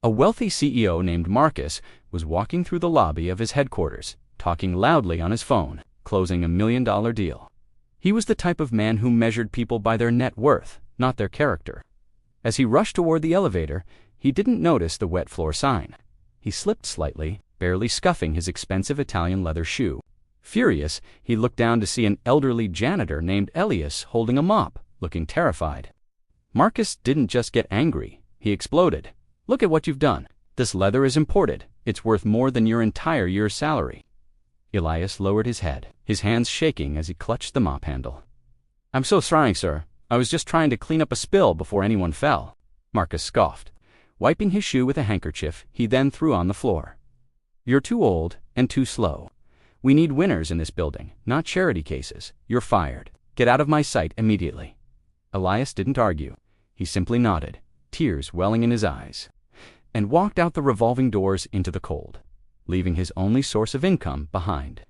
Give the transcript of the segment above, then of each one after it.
A wealthy CEO named Marcus was walking through the lobby of his headquarters, talking loudly on his phone, closing a $1 million deal. He was the type of man who measured people by their net worth, not their character. As he rushed toward the elevator, he didn't notice the wet floor sign. He slipped slightly, barely scuffing his expensive Italian leather shoe. Furious, he looked down to see an elderly janitor named Elias holding a mop, looking terrified. Marcus didn't just get angry, he exploded. "Look at what you've done. This leather is imported. It's worth more than your entire year's salary." Elias lowered his head, his hands shaking as he clutched the mop handle. "I'm so sorry, sir. I was just trying to clean up a spill before anyone fell," Marcus scoffed. Wiping his shoe with a handkerchief, he then threw on the floor. "You're too old and too slow. We need winners in this building, not charity cases. You're fired. Get out of my sight immediately." Elias didn't argue. He simply nodded, tears welling in his eyes, and walked out the revolving doors into the cold, leaving his only source of income behind.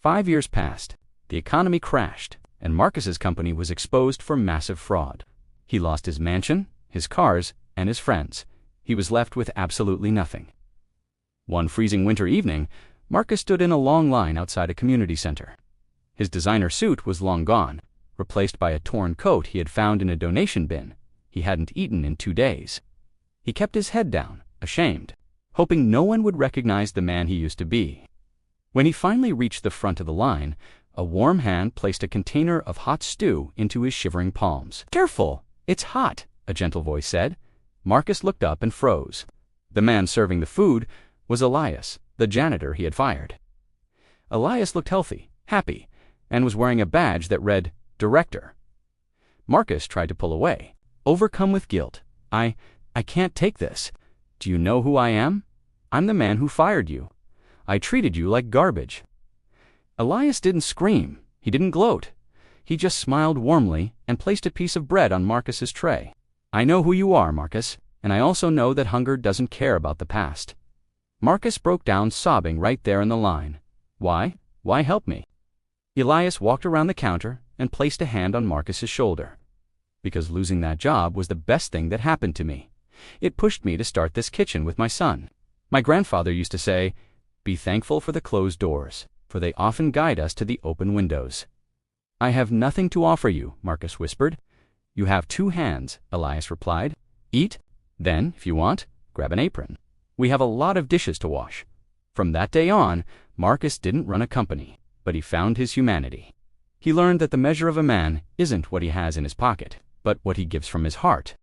5 years passed, the economy crashed, and Marcus's company was exposed for massive fraud. He lost his mansion, his cars, and his friends. He was left with absolutely nothing. One freezing winter evening, Marcus stood in a long line outside a community center. His designer suit was long gone, replaced by a torn coat he had found in a donation bin he hadn't eaten in 2 days. He kept his head down, ashamed, hoping no one would recognize the man he used to be. When he finally reached the front of the line, a warm hand placed a container of hot stew into his shivering palms. "Careful, it's hot," a gentle voice said. Marcus looked up and froze. The man serving the food was Elias, the janitor he had fired. Elias looked healthy, happy, and was wearing a badge that read, "Director." Marcus tried to pull away, overcome with guilt. I can't take this. Do you know who I am? I'm the man who fired you. I treated you like garbage." Elias didn't scream. He didn't gloat. He just smiled warmly and placed a piece of bread on Marcus's tray. "I know who you are, Marcus, and I also know that hunger doesn't care about the past." Marcus broke down sobbing right there in the line. Why help me?" Elias walked around the counter and placed a hand on Marcus's shoulder. "Because losing that job was the best thing that happened to me. It pushed me to start this kitchen with my son. My grandfather used to say, 'Be thankful for the closed doors, for they often guide us to the open windows.'" "I have nothing to offer you," Marcus whispered. "You have 2 hands," Elias replied. "Eat, then, if you want, grab an apron. We have a lot of dishes to wash." From that day on, Marcus didn't run a company, but he found his humanity. He learned that the measure of a man isn't what he has in his pocket, but what he gives from his heart.